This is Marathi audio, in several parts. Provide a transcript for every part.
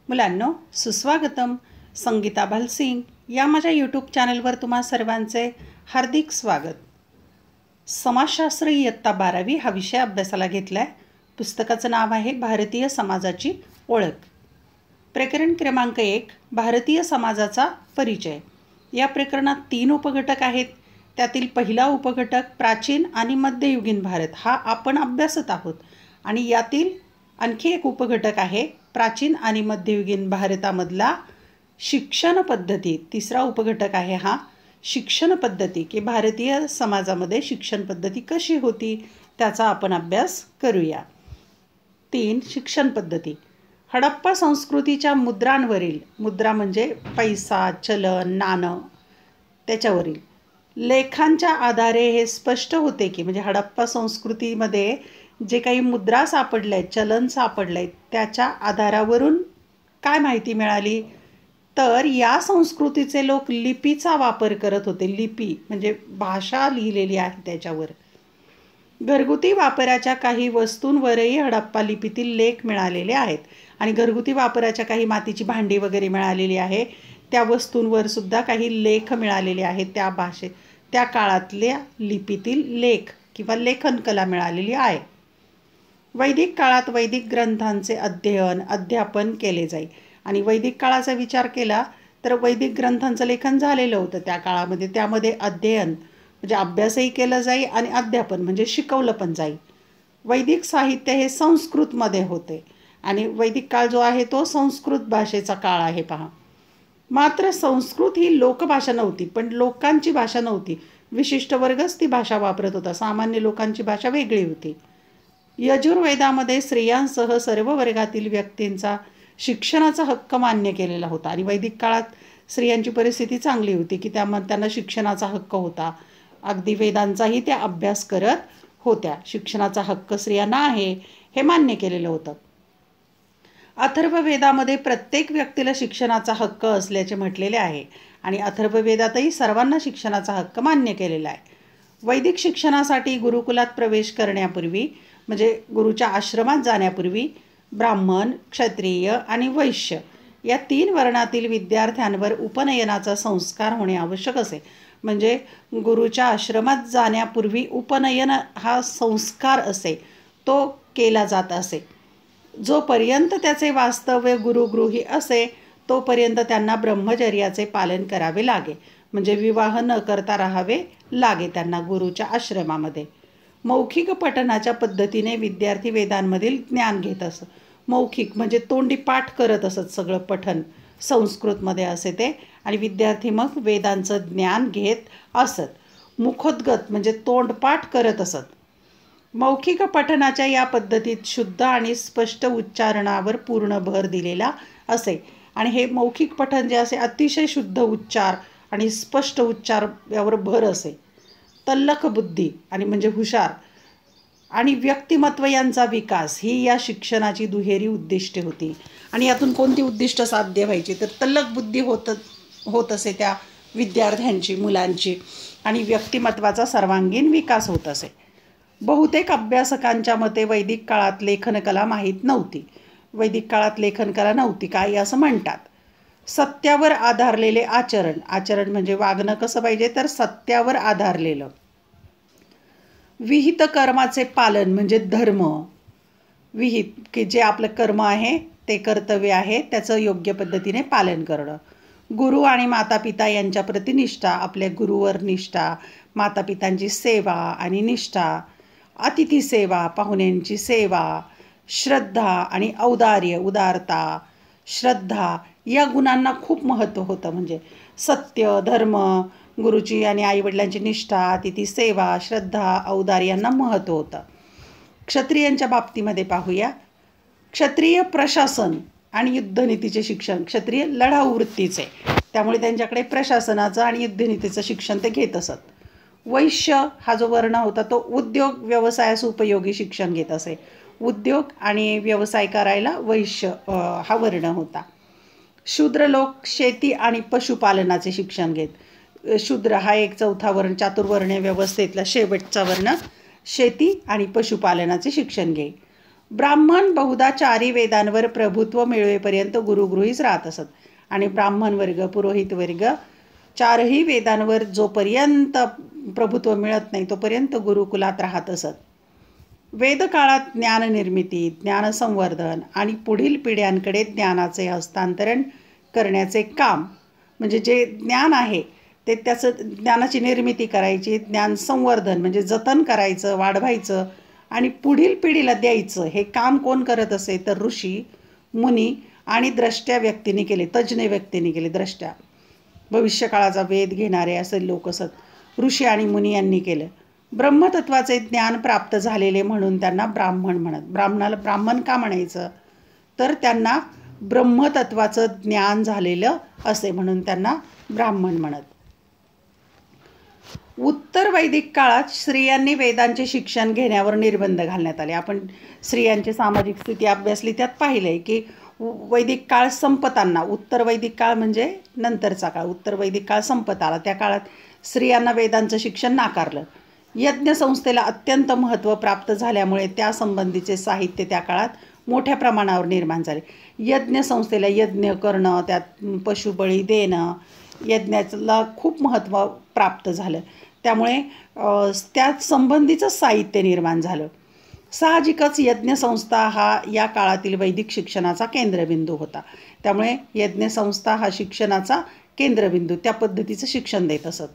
मुलांनो, सुस्वागतम. संगीता भालसिंग या माझ्या यूट्यूब चॅनलवर तुम्हा सर्वांचे हार्दिक स्वागत. समाजशास्त्र इयत्ता 12वी हा विषय अभ्यासाला घेतला आहे. पुस्तकाचं नाव आहे भारतीय समाजाची ओळख. प्रकरण क्रमांक 1, भारतीय समाजाचा परिचय. या प्रकरणात 3 उपघटक आहेत. त्यातील पहिला उपघटक प्राचीन आणि मध्ययुगीन भारत हा आपण अभ्यासत आहोत. आणि यातील आणखी एक उपघटक आहे प्राचीन आणि मध्ययुगीन भारतामधला शिक्षण पद्धती. तिसरा उपघटक आहे हा शिक्षण पद्धती, की भारतीय समाजामध्ये शिक्षण पद्धती कशी होती त्याचा आपण अभ्यास करूया. 3. शिक्षण पद्धती. हडप्पा संस्कृतीच्या मुद्रांवरील, मुद्रा म्हणजे पैसा, चलन, नाणं, त्याच्यावरील लेखांच्या आधारे हे स्पष्ट होते की म्हणजे हडप्पा संस्कृतीमध्ये जे काही मुद्रा सापडल्या आहेत, चलन सापडलं आहे, त्याच्या आधारावरून काय माहिती मिळाली तर या संस्कृतीचे लोक लिपीचा वापर करत होते. लिपी म्हणजे भाषा लिहिलेली आहे त्याच्यावर. घरगुती वापराच्या काही वस्तूंवरही हडप्पा लिपीतील लेख मिळालेले आहेत. आणि घरगुती वापराच्या काही मातीची भांडी वगैरे मिळालेली आहे. त्या वस्तूंवर सुद्धा काही लेख मिळालेले आहेत. त्या काळातल्या लिपीतील लेख किंवा लेखनकला मिळालेली आहे. वैदिक काळात वैदिक ग्रंथांचे अध्यापन केले जाई. आणि वैदिक काळाचा विचार केला तर वैदिक ग्रंथांचं लेखन झालेलं होतं त्या काळामध्ये. त्यामध्ये अध्ययन म्हणजे अभ्यासही केलं जाई आणि अध्यापन म्हणजे शिकवलं पण जाई. वैदिक साहित्य हे संस्कृतमध्ये होते आणि वैदिक काळ जो आहे तो संस्कृत भाषेचा काळ आहे पहा. मात्र संस्कृत ही लोकभाषा नव्हती, पण लोकांची भाषा नव्हती. विशिष्ट वर्गच ती भाषा वापरत होता. सामान्य लोकांची भाषा वेगळी होती. यजुर्वेदामध्ये स्त्रियांसह सर्व वर्गातील व्यक्तींचा शिक्षणाचा हक्क मान्य केलेला होता. आणि वैदिक काळात स्त्रियांची परिस्थिती चांगली होती की त्यांना शिक्षणाचा हक्क होता. अगदी वेदांचाही त्या अभ्यास करत होत्या. शिक्षणाचा हक्क स्त्रियांना आहे हे मान्य केलेलं होतं. अथर्ववेदामध्ये प्रत्येक व्यक्तीला शिक्षणाचा हक्क असल्याचे म्हटलेले आहे. आणि अथर्ववेदातही सर्वांना शिक्षणाचा हक्क मान्य केलेला आहे. वैदिक शिक्षणासाठी गुरुकुलात प्रवेश करण्यापूर्वी म्हणजे गुरुच्या आश्रमात जाण्यापूर्वी ब्राह्मण, क्षत्रिय आणि वैश्य या 3 वर्णातील विद्यार्थ्यांवर उपनयनाचा संस्कार होणे आवश्यक असे. म्हणजे गुरुच्या आश्रमात जाण्यापूर्वी उपनयन हा संस्कार असे तो केला जात असे. जोपर्यंत त्याचे वास्तव्य गुरुगृही असे तोपर्यंत त्यांना ब्रह्मचर्याचे पालन करावे लागे. म्हणजे विवाह न करता राहावे लागे त्यांना गुरुच्या आश्रमामध्ये. मौखिक पठणाच्या पद्धतीने विद्यार्थी वेदांमधील ज्ञान घेत असत. मौखिक म्हणजे तोंडी पाठ करत असत. सगळं पठण संस्कृतमध्ये असे ते. आणि विद्यार्थी मग वेदांचं ज्ञान घेत असत. मुखोद्गत म्हणजे तोंडपाठ करत असत. मौखिक पठणाच्या या पद्धतीत शुद्ध आणि स्पष्ट उच्चारणावर पूर्ण भर दिलेला असे. आणि हे मौखिक पठण जे असे अतिशय शुद्ध उच्चार आणि स्पष्ट उच्चार यावर भर असे. तल्लख बुद्धी आणि म्हणजे हुशार आणि व्यक्तिमत्व यांचा विकास ही या शिक्षणाची दुहेरी उद्दिष्टे होती. आणि यातून कोणती उद्दिष्ट साध्य व्हायची तर तल्लख बुद्धी होत असे त्या विद्यार्थ्यांची, मुलांची. आणि व्यक्तिमत्वाचा सर्वांगीण विकास होत असे. बहुतेक अभ्यासकांच्या मते वैदिक काळात लेखनकला माहीत नव्हती. वैदिक काळात लेखनकला नव्हती काही असं म्हणतात. सत्यावर आधारलेले आचरण म्हणजे वागणं कसं पाहिजे तर सत्यावर आधारलेलं. विहित कर्माचे पालन म्हणजे धर्म. विहित की जे आपलं कर्म आहे ते कर्तव्य आहे त्याचं योग्य पद्धतीने पालन करणं. गुरु आणि मातापिता यांच्या प्रति निष्ठा, आपल्या गुरुवर निष्ठा, मातापितांची सेवा आणि निष्ठा, अतिथी सेवा, पाहुण्यांची सेवा, श्रद्धा आणि औदार्य, उदारता, श्रद्धा या गुणांना खूप महत्त्व होतं. म्हणजे सत्य, धर्म, गुरुची आणि आईवडिलांची निष्ठा, अतिथी सेवा, श्रद्धा, औदार्य यांना महत्त्व होतं. क्षत्रियांच्या बाबतीमध्ये पाहूया. क्षत्रिय प्रशासन आणि युद्धनीतीचे शिक्षण. क्षत्रिय लढाऊ वृत्तीचे, त्यामुळे त्यांच्याकडे प्रशासनाचं आणि युद्धनीतीचं शिक्षण ते घेत असत. वैश्य हा जो वर्ण होता तो उद्योग व्यवसायास उपयोगी शिक्षण घेत असे. उद्योग आणि व्यवसाय करायला वैश्य हा वर्ण होता. शूद्र लोक शेती आणि पशुपालनाचे शिक्षण घेत. शूद्र हा एक चौथा वर्ण, चातुर्वर्ण्य व्यवस्थेतला शेवटचा वर्ण शेती आणि पशुपालनाचे शिक्षण घेई. ब्राह्मण बहुधा चारी वेदांवर प्रभुत्व मिळवेपर्यंत गुरुगृहीच राहत असत आणि ब्राह्मण वर्ग, पुरोहित वर्ग चारही वेदांवर जोपर्यंत प्रभुत्व मिळत नाही तोपर्यंत गुरुकुलात राहत असत. वेदकाळात ज्ञाननिर्मिती, ज्ञानसंवर्धन आणि पुढील पिढ्यांकडे ज्ञानाचे हस्तांतरण करण्याचे काम, म्हणजे जे ज्ञान आहे ते त्याचं ज्ञानाची निर्मिती करायची, ज्ञान संवर्धन म्हणजे जतन करायचं, वाढवायचं आणि पुढील पिढीला द्यायचं, हे काम कोण करत असे तर ऋषी, मुनी आणि द्रष्ट्या व्यक्तींनी केले, तज्ज्ञ व्यक्तींनी केले. द्रष्ट्या भविष्यकाळाचा वेध घेणारे असे लोक असत ऋषी आणि मुनी यांनी केलं. ब्रह्मतत्वाचे ज्ञान प्राप्त झालेले म्हणून त्यांना ब्राह्मण म्हणत. ब्राह्मणाला ब्राह्मण का म्हणायचं तर त्यांना ब्रह्मतत्वाचं ज्ञान झालेलं असे म्हणून त्यांना ब्राह्मण म्हणत. उत्तर वैदिक काळात स्त्रियांनी वेदांचे शिक्षण घेण्यावर निर्बंध घालण्यात आले. आपण स्त्रियांची सामाजिक स्थिती अभ्यासली, त्यात पाहिलं आहे की वैदिक काळ संपताना, उत्तर वैदिक काळ म्हणजे नंतरचा काळ, उत्तर वैदिक काळ संपत आला, त्या काळात स्त्रियांना वेदांचं शिक्षण नाकारलं. यज्ञसंस्थेला अत्यंत महत्त्व प्राप्त झाल्यामुळे त्यासंबंधीचे साहित्य त्या काळात मोठ्या प्रमाणावर निर्माण झाले. यज्ञसंस्थेला यज्ञ करणं, त्यात पशुबळी देणं, यज्ञाला खूप महत्त्व प्राप्त झालं. त्यामुळे त्यात संबंधीचं साहित्य निर्माण झालं. साहजिकच यज्ञसंस्था हा या काळातील वैदिक शिक्षणाचा केंद्रबिंदू होता. त्यामुळे यज्ञसंस्था हा शिक्षणाचा केंद्रबिंदू, त्या पद्धतीचं शिक्षण देत असत.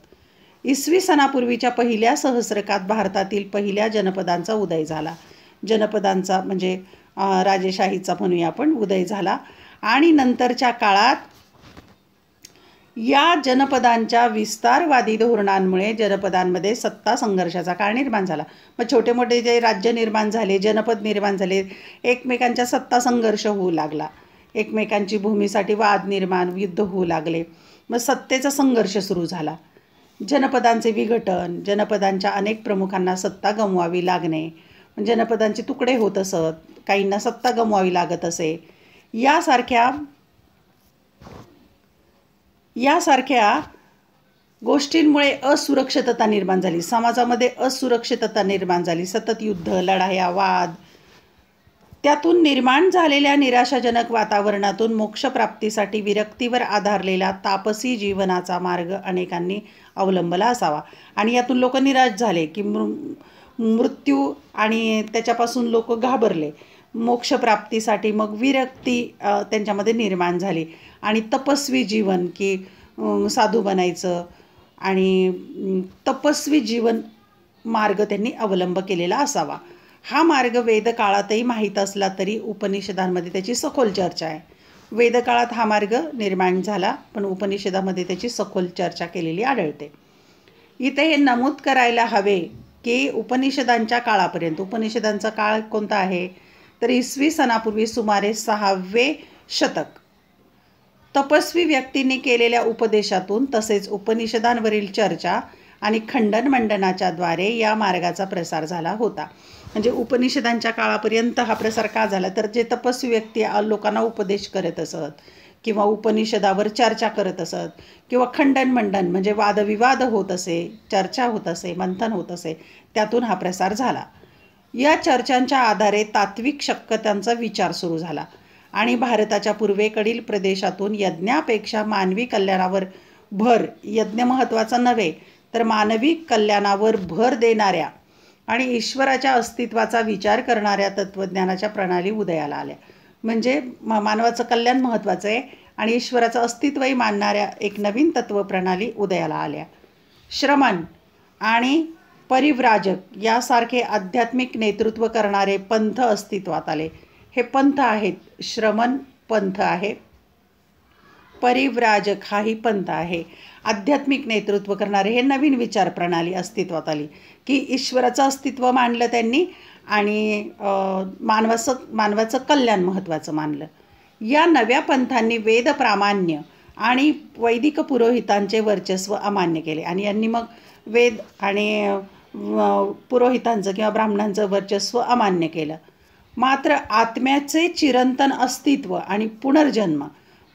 इसवी सनापूर्वीच्या पहिल्या सहस्रकात भारतातील पहिल्या जनपदांचा उदय झाला. जनपदांचा म्हणजे राजेशाहीचा म्हणूया आपण उदय झाला आणि नंतरच्या काळात या जनपदांच्या विस्तारवादी धोरणांमुळे जनपदांमध्ये सत्ता संघर्षाचा काळ निर्माण झाला. मग छोटे मोठे जे राज्य निर्माण झाले, जनपद निर्माण झाले, एकमेकांच्या सत्ता संघर्ष होऊ लागला, एकमेकांची भूमीसाठी वाद निर्माण, युद्ध होऊ लागले, मग सत्तेचा संघर्ष सुरू झाला. जनपदांचे विघटन, जनपदांच्या अनेक प्रमुखांना सत्ता गमवावी लागणे, जनपदांचे तुकडे होत असत, काहींना सत्ता गमवावी लागत असे, यासारख्या गोष्टींमुळे असुरक्षितता निर्माण झाली. समाजामध्ये असुरक्षितता निर्माण झाली. सतत युद्ध, लढाया, वाद. त्यातून निर्माण झालेल्या निराशाजनक वातावरणातून मोक्षप्राप्तीसाठी विरक्तीवर आधारलेला तापसी जीवनाचा मार्ग अनेकांनी अवलंबला असावा. आणि यातून लोक निराश झाले की मृत्यू आणि त्याच्यापासून लोक घाबरले. मोक्षप्राप्तीसाठी मग विरक्ती त्यांच्यामध्ये निर्माण झाली आणि तपस्वी जीवन, की साधू बनायचं आणि तपस्वी जीवन मार्ग त्यांनी अवलंब केलेला असावा. हा मार्ग वेदकाळातही माहीत असला तरी उपनिषदांमध्ये त्याची सखोल चर्चा आहे. वेदकाळात हा मार्ग निर्माण झाला पण उपनिषदामध्ये त्याची सखोल चर्चा केलेली आढळते. इथे हे नमूद करायला हवे की उपनिषदांच्या काळापर्यंत, उपनिषदांचा काळ कोणता आहे तर इसवी सनापूर्वी सुमारे 6वे शतक, तपस्वी व्यक्तींनी केलेल्या उपदेशातून तसेच उपनिषदांवरील चर्चा आणि खंडन मंडनाच्या द्वारे या मार्गाचा प्रसार झाला होता. म्हणजे उपनिषदांच्या काळापर्यंत हा प्रसार का झाला तर जे तपस्वी व्यक्ती लोकांना उपदेश करत असत किंवा उपनिषदावर चर्चा करत असत किंवा खंडन मंडन म्हणजे वादविवाद होत असे, चर्चा होत असे, मंथन होत असे, त्यातून हा प्रसार झाला. या चर्चांच्या आधारे तात्विक शक्यतांचा विचार सुरू झाला आणि भारताच्या पूर्वेकडील प्रदेशातून यज्ञापेक्षा मानवी कल्याणावर भर, यज्ञ महत्त्वाचा नव्हे तर मानवी कल्याणावर भर देणाऱ्या आणि ईश्वराच्या अस्तित्वाचा विचार करणाऱ्या तत्त्वज्ञानाच्या प्रणाली उदयाला आल्या. म्हणजे मानवाचं कल्याण महत्त्वाचं आहे आणि ईश्वराचं अस्तित्वही मानणाऱ्या एक नवीन तत्त्वप्रणाली उदयाला आल्या. श्रमण आणि परिव्राजक यासारखे आध्यात्मिक नेतृत्व करणारे पंथ अस्तित्वात आले. हे पंथ आहेत, श्रमण पंथ आहे, परिव्राजक हाही पंथ आहे. आध्यात्मिक नेतृत्व करणारे हे नवीन विचार प्रणाली अस्तित्वात आली की ईश्वराचं अस्तित्व मानलं त्यांनी आणि मानवाचं कल्याण महत्त्वाचं मानलं. या नव्या पंथांनी वेद प्रामाण्य आणि वैदिक पुरोहितांचे वर्चस्व अमान्य केले आणि यांनी मग वेद आणि पुरोहितांचं किंवा ब्राह्मणांचं वर्चस्व अमान्य केलं. मात्र आत्म्याचे चिरंतन अस्तित्व आणि पुनर्जन्म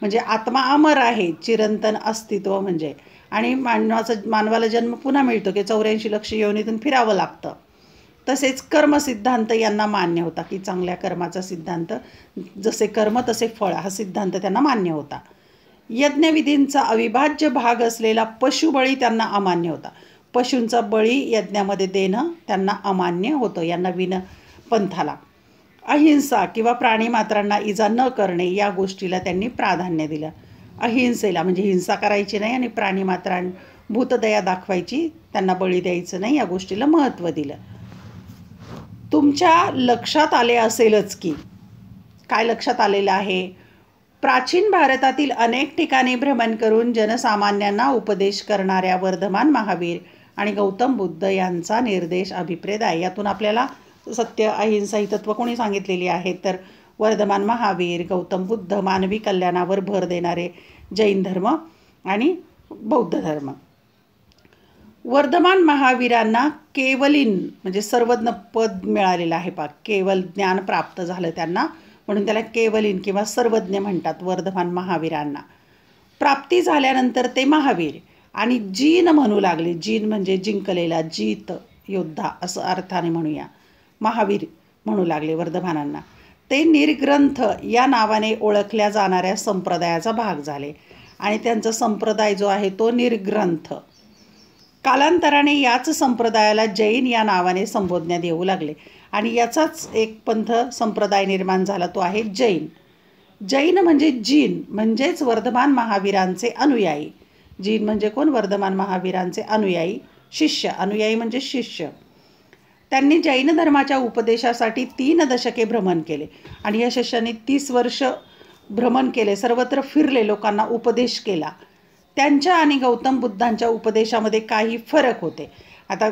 म्हणजे आत्मा अमर आहे, चिरंतन अस्तित्व म्हणजे, आणि मानवाला जन्म पुन्हा मिळतो की 84 लक्ष योनीतून फिरावं लागतं. तसेच कर्मसिद्धांत यांना मान्य होता की चांगल्या कर्माचा सिद्धांत, जसे कर्म तसे फळ, हा सिद्धांत त्यांना मान्य होता. यज्ञविधींचा अविभाज्य भाग असलेला पशुबळी त्यांना अमान्य होता. पशूंचा बळी यज्ञामध्ये देणं त्यांना अमान्य होतं या नवीन पंथाला. अहिंसा किंवा प्राणीमात्रांना इजा न करणे या गोष्टीला त्यांनी प्राधान्य दिलं. अहिंसेला म्हणजे हिंसा करायची नाही आणि प्राणीमात्रां भूतदया दाखवायची, त्यांना बळी द्यायचं नाही या गोष्टीला महत्त्व दिलं. तुमच्या लक्षात आले असेलच की काय लक्षात आलेलं आहे, प्राचीन भारतातील अनेक ठिकाणी भ्रमण करून जनसामान्यांना उपदेश करणाऱ्या वर्धमान महावीर आणि गौतम बुद्ध यांचा निर्देश अभिप्रेत आहे. यातून आपल्याला सत्य, अहिंसा ही तत्त्व कोणी सांगितलेली आहेत तर वर्धमान महावीर, गौतम बुद्ध, मानवी कल्याणावर भर देणारे जैन धर्म आणि बौद्ध धर्म. वर्धमान महावीरांना केवलीन म्हणजे सर्वज्ञ पद मिळालेलं आहे. केवल ज्ञान प्राप्त झालं त्यांना, म्हणून त्याला केवलीन किंवा सर्वज्ञ म्हणतात. वर्धमान महावीरांना प्राप्ती झाल्यानंतर ते महावीर आणि जीन म्हणू लागले. जीन म्हणजे जिंकलेला, जीत, योद्धा असं अर्थाने म्हणूया. महावीर म्हणू लागले वर्धमानांना. ते निर्ग्रंथ या नावाने ओळखल्या जाणाऱ्या संप्रदायाचा भाग झाले आणि त्यांचा संप्रदाय जो आहे तो निर्ग्रंथ. कालांतराने याच संप्रदायाला जैन या नावाने संबोधण्यात येऊ लागले आणि याचाच एक पंथ संप्रदाय निर्माण झाला, तो आहे जैन. जैन म्हणजे जीन म्हणजेच वर्धमान महावीरांचे अनुयायी. जीन म्हणजे कोण? वर्धमान महावीरांचे अनुयायी, शिष्य. अनुयायी म्हणजे शिष्य. त्यांनी जैन धर्माच्या उपदेशासाठी 3 दशके भ्रमण केले आणि या शिष्यांनी 30 वर्ष भ्रमण केले, सर्वत्र फिरले, लोकांना उपदेश केला. त्यांच्या आणि गौतम बुद्धांच्या उपदेशामध्ये काही फरक होते. आता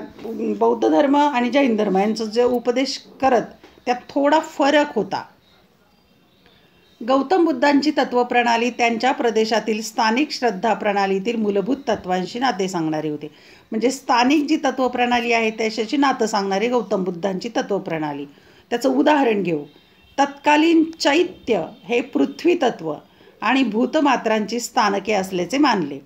बौद्ध धर्म आणि जैन धर्म यांचं जे उपदेश करत त्यात थोडा फरक होता. गौतम बुद्धांची तत्त्वप्रणाली त्यांच्या प्रदेशातील स्थानिक श्रद्धा प्रणालीतील मूलभूत तत्वांशी नाते सांगणारी होती. म्हणजे स्थानिक जी तत्त्वप्रणाली आहे त्याच्याशी नातं सांगणारी गौतम बुद्धांची तत्त्वप्रणाली. त्याचं उदाहरण घेऊ. तत्कालीन चैत्य हे पृथ्वी तत्त्व आणि भूतमात्रांची स्थानके असल्याचे मानले.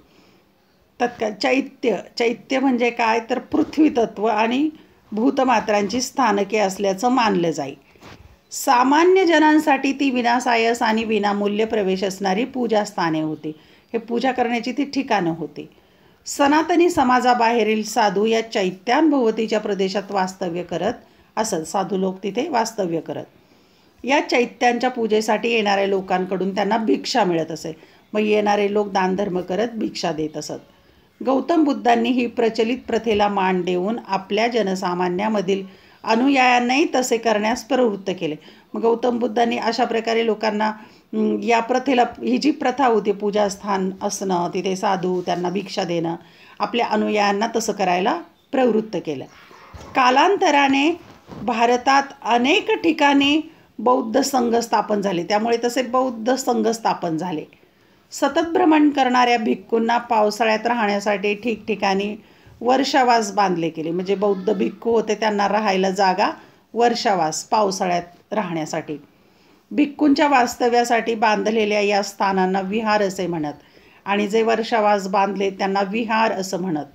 चैत्य म्हणजे काय तर पृथ्वी तत्त्व आणि भूतमात्रांची स्थानके असल्याचं मानलं जाई. सामान्य जनांसाठी ती विनासायस आणि विनामूल्य प्रवेश असणारी पूजास्थाने होती. हे पूजा करण्याची ती ठिकाणं होती. सनातनी समाजाबाहेरील साधू या चैत्यांभोवतीच्या प्रदेशात वास्तव्य करत असत. साधू लोक तिथे वास्तव्य करत. या चैत्यांच्या पूजेसाठी येणाऱ्या लोकांकडून त्यांना भिक्षा मिळत असे. मग येणारे लोक दानधर्म करत भिक्षा देत असत. गौतम बुद्धांनी ही प्रचलित प्रथेला मान देऊन आपल्या जनसामान्यामधील अनुयायांनाही तसे करण्यास प्रवृत्त केले. मग गौतम बुद्धांनी अशा प्रकारे लोकांना या प्रथेला, ही जी प्रथा होती पूजास्थान असणं, तिथे साधू त्यांना भिक्षा देणं, आपल्या अनुयायांना तसं करायला प्रवृत्त केलं. कालांतराने भारतात अनेक ठिकाणी बौद्ध संघ स्थापन झाले. त्यामुळे तसे बौद्ध संघ स्थापन झाले. सतत भ्रमण करणाऱ्या भिक्खूंना पावसाळ्यात राहण्यासाठी ठिकठिकाणी वर्षावास बांधले गेले. म्हणजे बौद्ध भिक्खू होते त्यांना राहायला जागा, वर्षावास, पावसाळ्यात राहण्यासाठी. भिक्खूंच्या वास्तव्यासाठी बांधलेल्या या स्थानांना विहार असे म्हणत आणि जे वर्षावास बांधले त्यांना विहार असं म्हणत.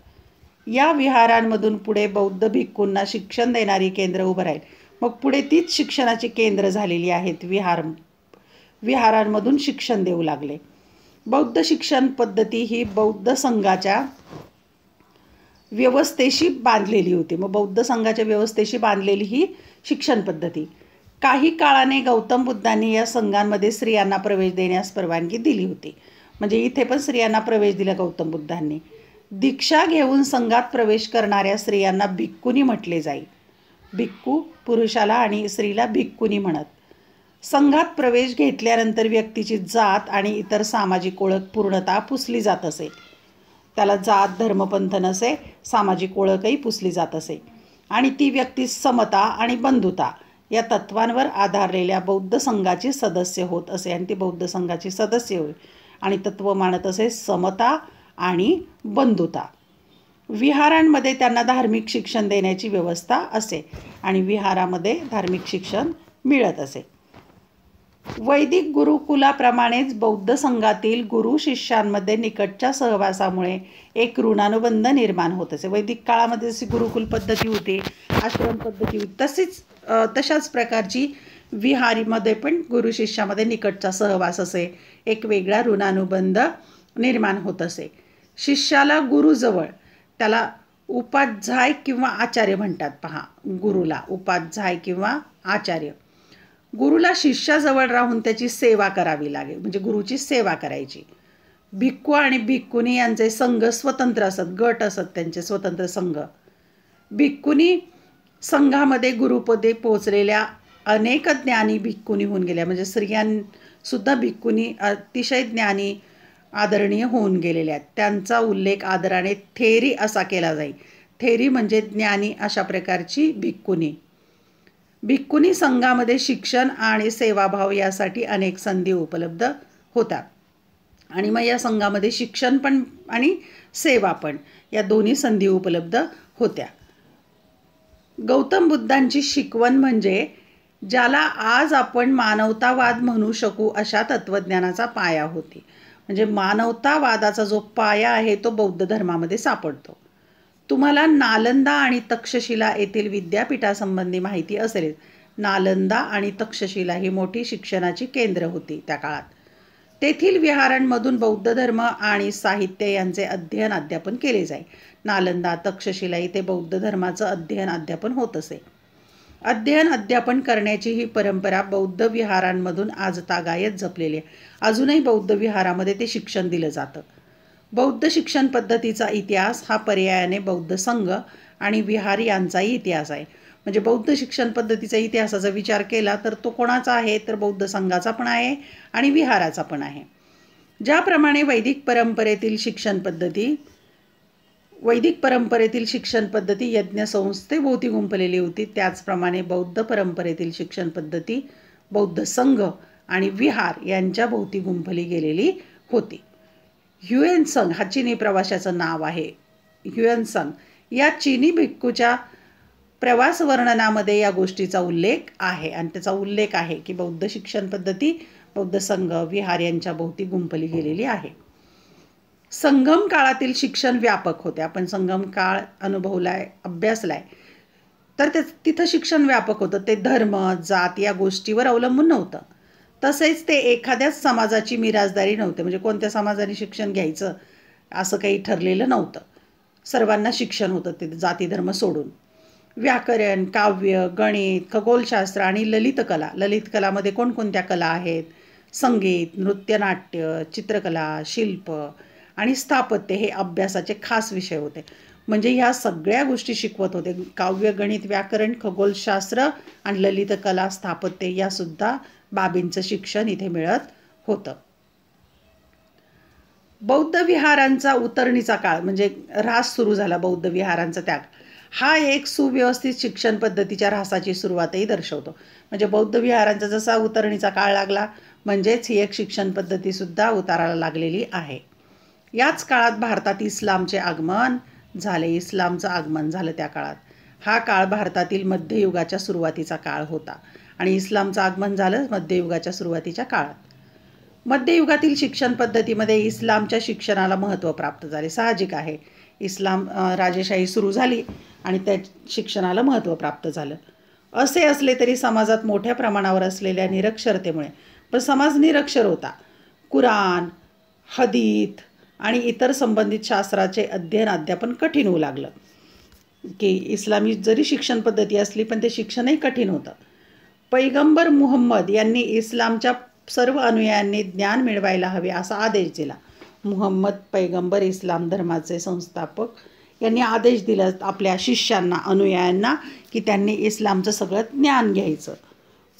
या विहारांमधून पुढे बौद्ध भिक्खूंना शिक्षण देणारी केंद्र उभं राहील. मग पुढे तीच शिक्षणाची केंद्र झालेली आहेत. विहारांमधून शिक्षण देऊ लागले. बौद्ध शिक्षण पद्धती ही बौद्ध संघाच्या व्यवस्थेशी बांधलेली होती. मग बौद्ध संघाच्या व्यवस्थेशी बांधलेली ही शिक्षण पद्धती. काही काळाने गौतम बुद्धांनी या संघांमध्ये स्त्रियांना प्रवेश देण्यास परवानगी दिली होती. म्हणजे इथे पण स्त्रियांना प्रवेश दिला गौतम बुद्धांनी. दीक्षा घेऊन संघात प्रवेश करणाऱ्या स्त्रियांना भिक्खुनी म्हटले जाई. भिक्खू पुरुषाला आणि स्त्रीला भिक्खुनी म्हणत. संघात प्रवेश घेतल्यानंतर व्यक्तीची जात आणि इतर सामाजिक ओळख पूर्णतः पुसली जात असे. त्याला जात, धर्मपंथ नसे, सामाजिक ओळखही पुसली जात असे आणि ती व्यक्ती समता आणि बंधुता या तत्वांवर आधारलेल्या बौद्ध संघाची सदस्य होत असे. आणि ती बौद्ध संघाची सदस्य होय आणि तत्व मानत असे समता आणि बंधुता. विहारांमध्ये त्यांना धार्मिक शिक्षण देण्याची व्यवस्था असे आणि विहारामध्ये धार्मिक शिक्षण मिळत असे. वैदिक गुरुकुलाप्रमाणेच बौद्ध संघातील गुरु शिष्यांमध्ये निकटच्या सहवासामुळे एक ऋणानुबंध निर्माण होत असे. वैदिक काळामध्ये जशी गुरुकुल पद्धती होती, आश्रम पद्धती होती, तशाच प्रकारची विहारीमध्ये पण गुरु शिष्यामध्ये निकटचा सहवास असे, एक वेगळा ऋणानुबंध निर्माण होत असे. शिष्याला गुरुजवळ, त्याला उपाध्याय किंवा आचार्य म्हणतात. पहा, गुरुला उपाध्याय किंवा आचार्य. गुरुला शिष्याजवळ राहून त्याची सेवा करावी लागेल, म्हणजे गुरुची सेवा करायची. भिक्खू आणि भिक्खुनी यांचे संघ स्वतंत्र असत, गट असत त्यांचे स्वतंत्र संघ. भिक्खुनी संघामध्ये गुरुपदे पोचलेल्या अनेक ज्ञानी भिक्खुनी होऊन गेल्या, म्हणजे स्त्रियांसुद्धा भिक्खुनी अतिशय ज्ञानी आदरणीय होऊन गेलेल्या आहेत. त्यांचा उल्लेख आदराने थेरी असा केला जाईल. थेरी म्हणजे ज्ञानी अशा प्रकारची भिक्खुनी. भिक्खुनी संघामध्ये शिक्षण आणि सेवाभाव यासाठी अनेक संधी उपलब्ध होतात. आणि मग या संघामध्ये शिक्षण पण आणि सेवा पण या दोन्ही संधी उपलब्ध होत्या. गौतम बुद्धांची शिकवण म्हणजे ज्याला आज आपण मानवतावाद म्हणू शकू अशा तत्त्वज्ञानाचा पाया होती. म्हणजे मानवतावादाचा जो पाया आहे तो बौद्ध धर्मामध्ये सापडतो. तुम्हाला नालंदा आणि तक्षशिला येथील विद्यापीठासंबंधी माहिती असेल. नालंदा आणि तक्षशिला ही मोठी शिक्षणाची केंद्र होती त्या काळात. तेथील विहारांमधून बौद्ध धर्म आणि साहित्य यांचे अध्ययन अध्यापन केले जाई. नालंदा तक्षशिला इथे बौद्ध धर्माचं अध्ययन अध्यापन होत असे. अध्ययन अध्यापन करण्याची ही परंपरा बौद्ध विहारांमधून आजतागायत जपलेली आहे. अजूनही बौद्ध विहारामध्ये ते शिक्षण दिलं जातं. बौद्ध शिक्षण पद्धतीचा इतिहास हा पर्यायाने बौद्ध संघ आणि विहार यांचाही इतिहास आहे. म्हणजे बौद्ध शिक्षण पद्धतीचा इतिहासाचा विचार केला तर तो कोणाचा आहे, तर बौद्ध संघाचा पण आहे आणि विहाराचा पण आहे. ज्याप्रमाणे वैदिक परंपरेतील शिक्षण पद्धती यज्ञसंस्थेभोवती गुंफलेली होती, त्याचप्रमाणे बौद्ध परंपरेतील शिक्षण पद्धती बौद्ध संघ आणि विहार यांच्या भोवती गुंफली गेलेली होती. ह्युएनत्संग हा चीनी प्रवाशाचं नाव आहे. ह्युएनत्संग या चीनी भिक्खूच्या प्रवास वर्णनामध्ये या गोष्टीचा उल्लेख आहे. आणि त्याचा उल्लेख आहे की बौद्ध शिक्षण पद्धती बौद्ध संघ विहार यांच्या भोवती गुंफली गेलेली आहे. संगम काळातील शिक्षण व्यापक होते. आपण संगम काळ अनुभवलाय, अभ्यासलाय, तर तिथं शिक्षण व्यापक होतं. ते धर्म जात या गोष्टीवर अवलंबून नव्हतं. तसेच ते एखाद्याच समाजाची मिराजदारी नव्हते. म्हणजे कोणत्या समाजाने शिक्षण घ्यायचं असं काही ठरलेलं नव्हतं. सर्वांना शिक्षण होतं ते जाती धर्म सोडून. व्याकरण, काव्य, गणित, खगोलशास्त्र आणि ललितकला. ललितकलामध्ये कोणकोणत्या कला आहेत? संगीत, नृत्यनाट्य, चित्रकला, शिल्प आणि स्थापत्य हे अभ्यासाचे खास विषय होते. म्हणजे ह्या सगळ्या गोष्टी शिकवत होते. काव्य, गणित, व्याकरण, खगोलशास्त्र आणि ललितकला, स्थापत्य यासुद्धा बाबींचं शिक्षण इथे मिळत होतं. बौद्ध विहारांचा उतरणीचा काळ म्हणजे ऱ्हास सुरू झाला. बौद्ध विहारांचा त्याग हा एक सुव्यवस्थित शिक्षण पद्धतीच्या ऱ्हासाची सुरुवातही दर्शवतो. म्हणजे बौद्ध विहारांचा जसा उतरणीचा काळ लागला म्हणजेच ही एक शिक्षण पद्धतीसुद्धा उताराला लागलेली आहे. याच काळात भारतात इस्लामचे आगमन झाले. इस्लामचं आगमन झालं त्या काळात. हा काळ भारतातील मध्ययुगाच्या सुरुवातीचा काळ होता आणि इस्लामचं आगमन झालं मध्ययुगाच्या सुरुवातीच्या काळात. मध्ययुगातील शिक्षण पद्धतीमध्ये इस्लामच्या शिक्षणाला महत्त्व प्राप्त झाले. साहजिक आहे, इस्लाम राजेशाही सुरू झाली आणि त्या शिक्षणाला महत्त्व प्राप्त झालं. असे असले तरी समाजात मोठ्या प्रमाणावर असलेल्या निरक्षरतेमुळे, पण समाज निरक्षर होता, कुराण, हदीथ आणि इतर संबंधित शास्त्राचे अध्ययन अध्यापन कठीण होऊ लागलं. की इस्लामी जरी शिक्षण पद्धती असली पण ते शिक्षणही कठीण होतं. पैगंबर मुहम्मद यांनी इस्लामच्या सर्व अनुयायांनी ज्ञान मिळवायला हवे असा आदेश दिला. मुहम्मद पैगंबर इस्लाम धर्माचे संस्थापक यांनी आदेश दिला आपल्या शिष्यांना, अनुयायांना की त्यांनी इस्लामचं सगळं ज्ञान घ्यायचं.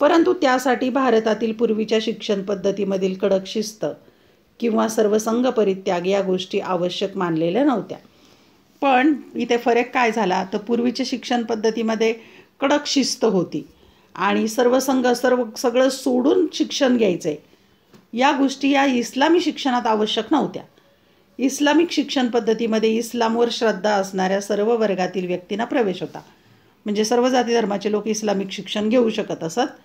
परंतु त्यासाठी भारतातील पूर्वीच्या शिक्षण पद्धतीमधील कडक शिस्त किंवा सर्वसंग परित्याग या गोष्टी आवश्यक मानलेल्या नव्हत्या. पण इथे फरक काय झाला तर पूर्वीच्या शिक्षण पद्धतीमध्ये कडक शिस्त होती आणि सगळं सोडून शिक्षण घ्यायचं या गोष्टी या इस्लामी शिक्षणात आवश्यक नव्हत्या. इस्लामिक शिक्षण पद्धतीमध्ये इस्लामवर श्रद्धा असणाऱ्या सर्व वर्गातील व्यक्तींना प्रवेश होता. म्हणजे सर्व जाती धर्माचे लोक इस्लामिक शिक्षण घेऊ शकत असत.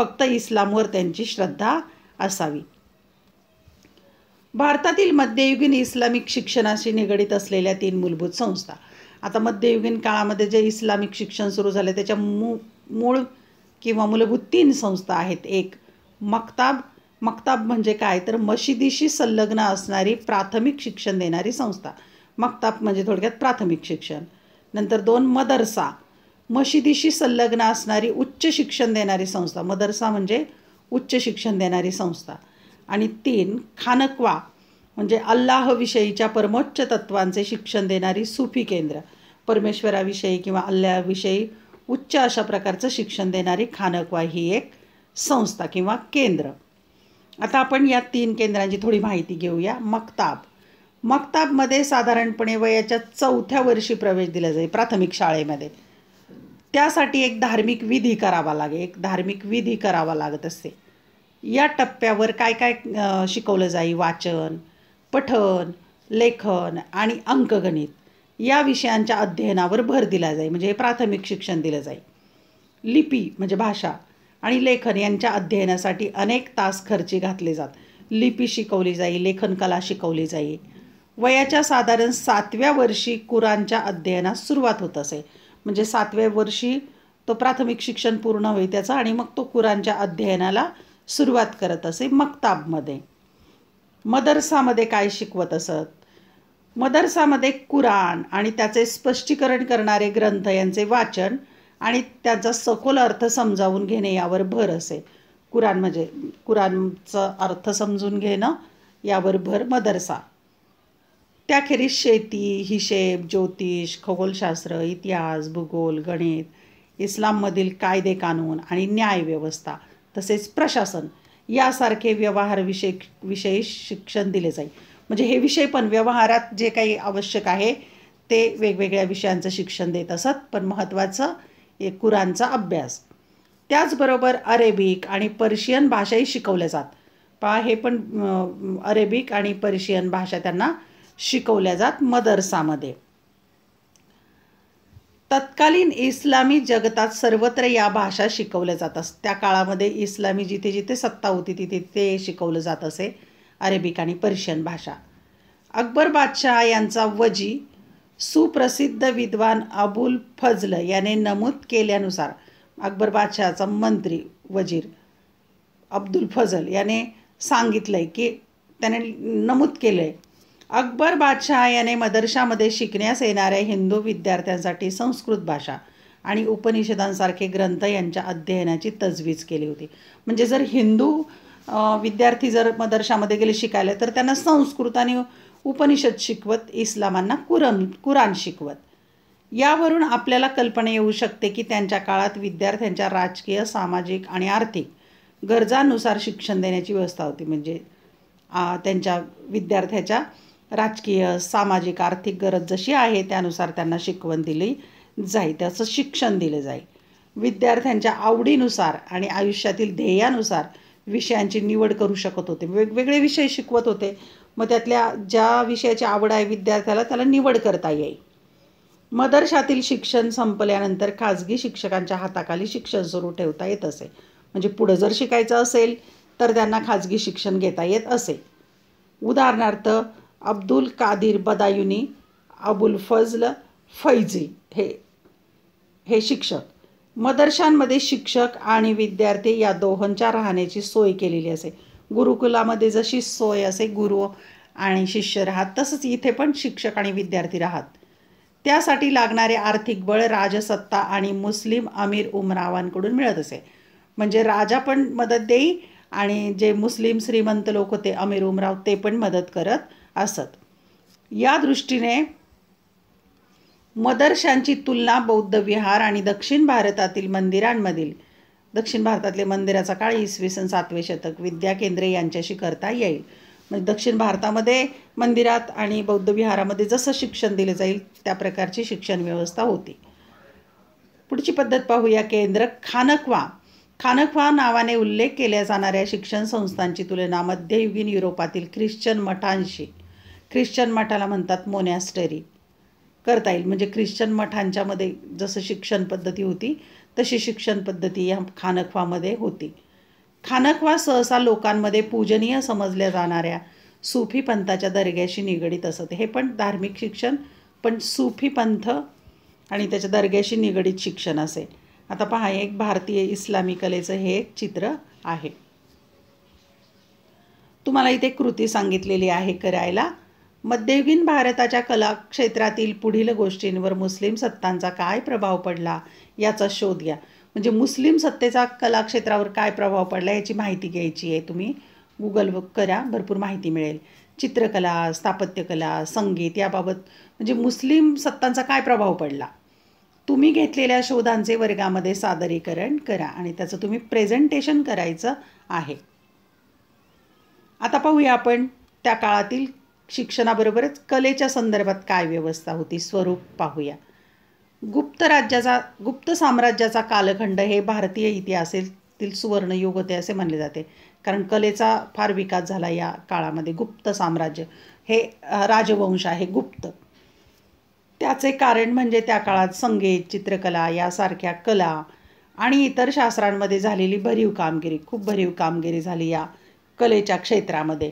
फक्त इस्लामवर त्यांची श्रद्धा असावी. भारतातील मध्ययुगीन इस्लामिक शिक्षणाशी निगडीत असलेल्या 3 मूलभूत संस्था. आता मध्ययुगीन काळामध्ये जे इस्लामिक शिक्षण सुरू झाले त्याच्या मूळ किंवा मूलभूत 3 संस्था आहेत. एक मक्ताब. मक्ताब म्हणजे काय तर मशिदीशी संलग्न असणारी प्राथमिक शिक्षण देणारी संस्था. मक्ताब म्हणजे थोडक्यात प्राथमिक शिक्षण. नंतर 2 मदरसा. मशिदीशी संलग्न असणारी उच्च शिक्षण देणारी संस्था. मदरसा म्हणजे उच्च शिक्षण देणारी संस्था. आणि 3 खानकवा म्हणजे अल्लाहविषयीच्या परमोच्च तत्वांचे शिक्षण देणारी सुफी केंद्र. परमेश्वराविषयी किंवा अल्लाहविषयी उच्च अशा प्रकारचं शिक्षण देणारी खानकवा ही एक संस्था किंवा केंद्र. आता आपण या 3 केंद्रांची थोडी माहिती घेऊया. मक्ताब. मक्ताबमध्ये साधारणपणे वयाच्या 4थ्या वर्षी प्रवेश दिला जाईल प्राथमिक शाळेमध्ये. त्यासाठी एक धार्मिक विधी करावा लागत असते. या टप्प्यावर काय काय शिकवलं जाईल? वाचन, पठण, लेखन आणि अंकगणित या विषयांच्या अध्ययनावर भर दिला जाईल. म्हणजे हे प्राथमिक शिक्षण दिलं जाईल. लिपी म्हणजे भाषा आणि लेखन यांच्या अध्ययनासाठी अनेक तास खर्ची घातले जात. लिपी शिकवली जाईल, लेखनकला शिकवली जाईल. वयाच्या साधारण 7व्या वर्षी कुराणच्या अध्ययनास सुरुवात होत असे. म्हणजे 7व्या वर्षी तो प्राथमिक शिक्षण पूर्ण होईल त्याचं आणि मग तो कुराणच्या अध्ययनाला सुरुवात करत असे मक्ताबमध्ये. मदरसामध्ये काय शिकवत असत? मदरसामध्ये कुराण आणि त्याचे स्पष्टीकरण करणारे ग्रंथ यांचे वाचन आणि त्याचा सखोल अर्थ समजावून घेणे यावर भर असे. कुराण म्हणजे कुराणचा अर्थ समजून घेणं यावर भर मदरसा. त्याखेरीज शेती, हिशेब, ज्योतिष, खगोलशास्त्र, इतिहास, भूगोल, गणित, इस्लाममधील कायदे कानून आणि न्यायव्यवस्था तसेच प्रशासन यासारखे विषयी शिक्षण दिले जाईल. म्हणजे हे विषय पण व्यवहारात जे काही आवश्यक आहे ते वेगवेगळ्या विषयांचं शिक्षण देत असत. पण महत्त्वाचं एक कुराणचा अभ्यास. त्याचबरोबर अरेबिक आणि पर्शियन भाषाही शिकवल्या जात. पहा हे पण अरेबिक आणि पर्शियन भाषा त्यांना शिकवल्या जात मदरसामध्ये. तत्कालीन इस्लामी जगतात सर्वत्र या भाषा शिकवल्या जातात. त्या काळामध्ये इस्लामी जिथे जिथे सत्ता होती तिथे ते शिकवलं जात असे अरेबिक आणि पर्शियन भाषा. अकबर बादशाह यांचा वजी सुप्रसिद्ध विद्वान अबुल फजल याने नमूद केल्यानुसार अकबर बादशहाचा मंत्री वजीर अब्दुल फजल याने सांगितलंय की त्याने नमूद केलंय अकबर बादशाह याने मदरशामध्ये शिकण्यास येणाऱ्या हिंदू विद्यार्थ्यांसाठी संस्कृत भाषा आणि उपनिषदांसारखे ग्रंथ यांच्या अध्ययनाची तजवीज केली होती. म्हणजे जर हिंदू विद्यार्थी जर मदरशामध्ये गेले शिकायला तर त्यांना संस्कृत आणि उपनिषद शिकवत, इस्लामांना कुराण शिकवत. यावरून आपल्याला कल्पना येऊ शकते की त्यांच्या काळात विद्यार्थ्यांच्या राजकीय, सामाजिक आणि आर्थिक गरजांनुसार शिक्षण देण्याची व्यवस्था होती. म्हणजे त्यांच्या विद्यार्थ्याच्या राजकीय, सामाजिक, आर्थिक गरज जशी आहे त्यानुसार त्यांना शिकवण दिली जाईल, त्याचं शिक्षण दिलं जाईल. विद्यार्थ्यांच्या आवडीनुसार आणि आयुष्यातील ध्येयानुसार विषयांची निवड करू शकत होते. वेगवेगळे विषय शिकवत होते. मग त्यातल्या ज्या विषयाची आवड आहे विद्यार्थ्याला त्याला निवड करता येईल. मदरशातील शिक्षण संपल्यानंतर खाजगी शिक्षकांच्या हाताखाली शिक्षण सुरू ठेवता येत असे. म्हणजे पुढं जर शिकायचं असेल तर त्यांना खाजगी शिक्षण घेता येत असे. उदाहरणार्थ अब्दुल कादिर बदायुनी, अबुल फजल फैजी हे शिक्षक. मदरशांमध्ये शिक्षक आणि विद्यार्थी या दोहोंच्या राहण्याची सोय केलेली असे. गुरुकुलामध्ये जशी सोय असे गुरु आणि शिष्य राहत तसंच इथे पण शिक्षक आणि विद्यार्थी राहत. त्यासाठी लागणारे आर्थिक बळ राजसत्ता आणि मुस्लिम अमीर उमरावांकडून मिळत असे. म्हणजे राजा पण मदत देई आणि जे मुस्लिम श्रीमंत लोक होते अमीर उमराव ते पण मदत करत असत. या दृष्टीने मदरशांची तुलना बौद्ध विहार आणि दक्षिण भारतातील मंदिरांमधील दक्षिण भारतातले मंदिराचा काळ इसवी सन 7वे शतक विद्या केंद्रे यांच्याशी करता येईल. म्हणजे दक्षिण भारतामध्ये मंदिरात आणि बौद्ध विहारामध्ये जसं शिक्षण दिले जाईल त्या प्रकारची शिक्षण व्यवस्था होती. पुढची पद्धत पाहूया. केंद्र खानकवा. खानकवा नावाने उल्लेख केल्या जाणाऱ्या शिक्षण संस्थांची तुलना मध्ययुगीन युरोपातील ख्रिश्चन मठांशी, ख्रिश्चन मठाला म्हणतात मोनॅस्टरी, करता येईल. म्हणजे ख्रिश्चन मठांच्यामध्ये जसं शिक्षण पद्धती होती तशी शिक्षण पद्धती या खानकवामध्ये होती. खानकवा सहसा लोकांमध्ये पूजनीय समजल्या जाणाऱ्या सुफी पंथाच्या दर्ग्याशी निगडीत असत. हे पण धार्मिक शिक्षण, पण सुफी पंथ आणि त्याच्या दर्ग्याशी निगडीत शिक्षण असे. आता पहा, एक भारतीय इस्लामी कलेचं हे एक चित्र आहे. तुम्हाला इथे कृती सांगितलेली आहे करायला. मध्ययुगीन भारताच्या कला क्षेत्रातील पुढील गोष्टींवर मुस्लिम सत्तांचा काय प्रभाव पडला याचा शोध घ्या. म्हणजे मुस्लिम सत्तेचा कला क्षेत्रावर काय प्रभाव पडला याची माहिती घ्यायची आहे. तुम्ही गुगल करा, भरपूर माहिती मिळेल. चित्रकला, स्थापत्यकला, संगीत याबाबत म्हणजे मुस्लिम सत्तांचा काय प्रभाव पडला. तुम्ही घेतलेल्या शोधांचे वर्गामध्ये सादरीकरण करा आणि त्याचं तुम्ही प्रेझेंटेशन करायचं आहे. आता पाहूया आपण त्या काळातील शिक्षणाबरोबरच कलेच्या संदर्भात काय व्यवस्था होती, स्वरूप पाहूया. गुप्त साम्राज्याचा कालखंड हे भारतीय इतिहासातील सुवर्णयुग होते असे मानले जाते. कारण कलेचा फार विकास झाला या काळामध्ये. गुप्त साम्राज्य हे राजवंश आहे गुप्त. त्याचे कारण म्हणजे त्या काळात संगीत, चित्रकला यासारख्या कला आणि इतर शास्त्रांमध्ये झालेली खूप भरीव कामगिरी झाली या कलेच्या क्षेत्रामध्ये.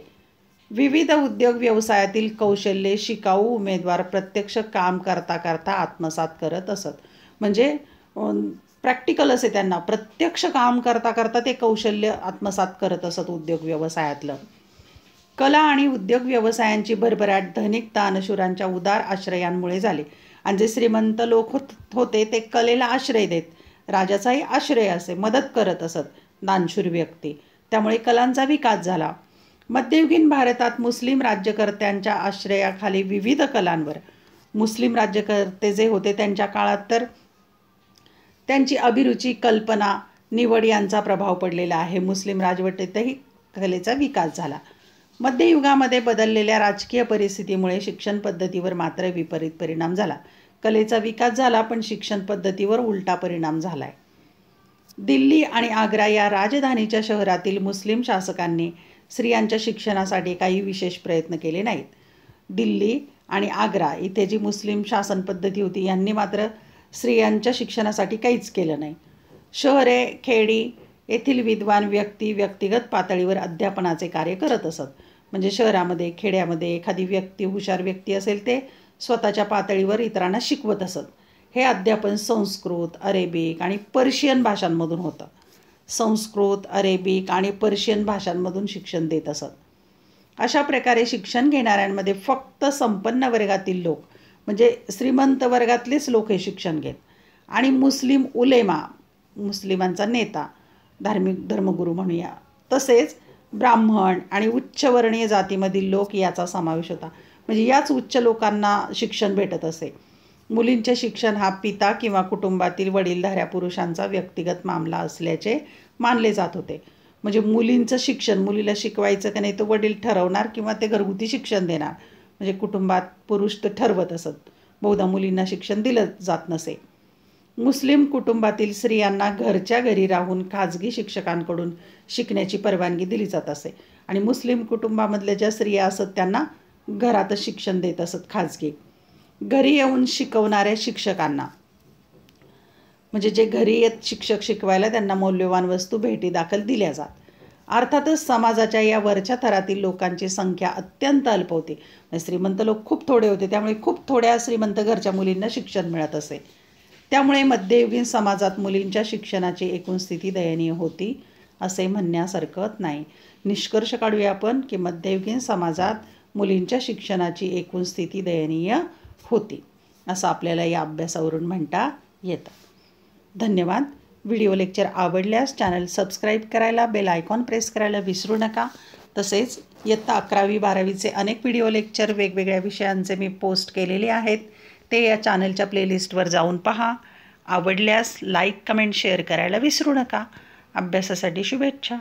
विविध उद्योग व्यवसायातील कौशल्ये शिकाऊ उमेदवार प्रत्यक्ष काम करता करता आत्मसात करत असत. म्हणजे प्रॅक्टिकल असे त्यांना प्रत्यक्ष काम करता करता ते कौशल्य आत्मसात करत असत उद्योग व्यवसायातलं. कला आणि उद्योग व्यवसायांची भरभराट धनिक दानशूरांच्या उदार आश्रयांमुळे झाली. आणि जे श्रीमंत लोक होते ते कलेला आश्रय देत, राजाचाही आश्रय असे, मदत करत असत दानशूर व्यक्ती. त्यामुळे कलांचा विकास झाला. मध्ययुगीन भारतात मुस्लिम राज्यकर्त्यांच्या आश्रयाखाली विविध कलांवर मुस्लिम राज्यकर्ते जे होते त्यांच्या काळात तर त्यांची अभिरुची, कल्पना, निवड यांचा प्रभाव पडलेला आहे. मुस्लिम राजवटीतही कलेचा विकास झाला. मध्ययुगामध्ये बदललेल्या राजकीय परिस्थितीमुळे शिक्षण पद्धतीवर मात्र विपरीत परिणाम झाला. कलेचा विकास झाला पण शिक्षण पद्धतीवर उलटा परिणाम झाला आहे. दिल्ली आणि आग्रा या राजधानीच्या शहरातील मुस्लिम शासकांनी स्त्रियांच्या शिक्षणासाठी काही विशेष प्रयत्न केले नाहीत. दिल्ली आणि आग्रा इथे जी मुस्लिम शासन पद्धती होती यांनी मात्र स्त्रियांच्या शिक्षणासाठी काहीच केलं नाही. शहरे, खेडी येथील विद्वान व्यक्ती व्यक्तिगत पातळीवर अध्यापनाचे कार्य करत असत. म्हणजे शहरामध्ये, खेड्यामध्ये एखादी व्यक्ती, हुशार व्यक्ती असेल ते स्वतःच्या पातळीवर इतरांना शिकवत असत. हे अध्यापन संस्कृत, अरेबिक आणि पर्शियन भाषांमधून होतं. संस्कृत, अरेबिक आणि पर्शियन भाषांमधून शिक्षण देत असत. अशा प्रकारे शिक्षण घेणाऱ्यांमध्ये फक्त संपन्न वर्गातील लोक म्हणजे श्रीमंत वर्गातलेच लोक हे शिक्षण घेत आणि मुस्लिम उलेमा, मुस्लिमांचा नेता, धार्मिक धर्मगुरू म्हणूया, तसेच ब्राह्मण आणि उच्चवर्णीय जातीमधील लोक याचा समावेश होता. म्हणजे याच उच्च लोकांना शिक्षण भेटत असे. मुलींचे शिक्षण हा पिता किंवा कुटुंबातील वडीलधाऱ्या पुरुषांचा व्यक्तिगत मामला असल्याचे मानले जात होते. म्हणजे मुलींचं शिक्षण, मुलीला शिकवायचं का नाही तो वडील ठरवणार किंवा ते घरगुती शिक्षण देणार. म्हणजे कुटुंबात पुरुष तर ठरवत असत. बहुधा मुलींना शिक्षण दिलं जात नसे. मुस्लिम कुटुंबातील स्त्रियांना घरच्या घरी राहून खाजगी शिक्षकांकडून शिकण्याची परवानगी दिली जात असे. आणि मुस्लिम कुटुंबामधल्या ज्या स्त्रिया असत त्यांना घरातच शिक्षण देत असत खाजगी. घरी येऊन शिकवणाऱ्या शिक्षकांना म्हणजे जे घरी येत शिक्षक शिकवायला त्यांना मौल्यवान वस्तू भेटी दाखल दिल्या जात. अर्थातच समाजाच्या या वरच्या थरातील लोकांची संख्या अत्यंत अल्प होती. श्रीमंत लोक खूप थोडे होते, त्यामुळे खूप थोड्या श्रीमंत घरच्या मुलींना शिक्षण मिळत असे. त्यामुळे मध्ययुगीन समाजात मुलींच्या शिक्षणाची एकूण स्थिती दयनीय होती असे म्हणण्यासारखं नाही. निष्कर्ष काढूया आपण की मध्ययुगीन समाजात मुलींच्या शिक्षणाची एकूण स्थिती दयनीय होती असं आपल्याला या अभ्यासावरून म्हणता येतं. धन्यवाद. व्हिडिओ लेक्चर आवडल्यास चॅनल सबस्क्राईब करायला, बेल आयकॉन प्रेस करायला विसरू नका. तसेच इयत्ता 11वी-12वीचे अनेक व्हिडिओ लेक्चर वेगवेगळ्या विषयांचे मी पोस्ट केलेले आहेत, ते या चॅनलच्या प्लेलिस्टवर जाऊन पहा. आवडल्यास लाईक, कमेंट, शेअर करायला विसरू नका. अभ्यासासाठी शुभेच्छा.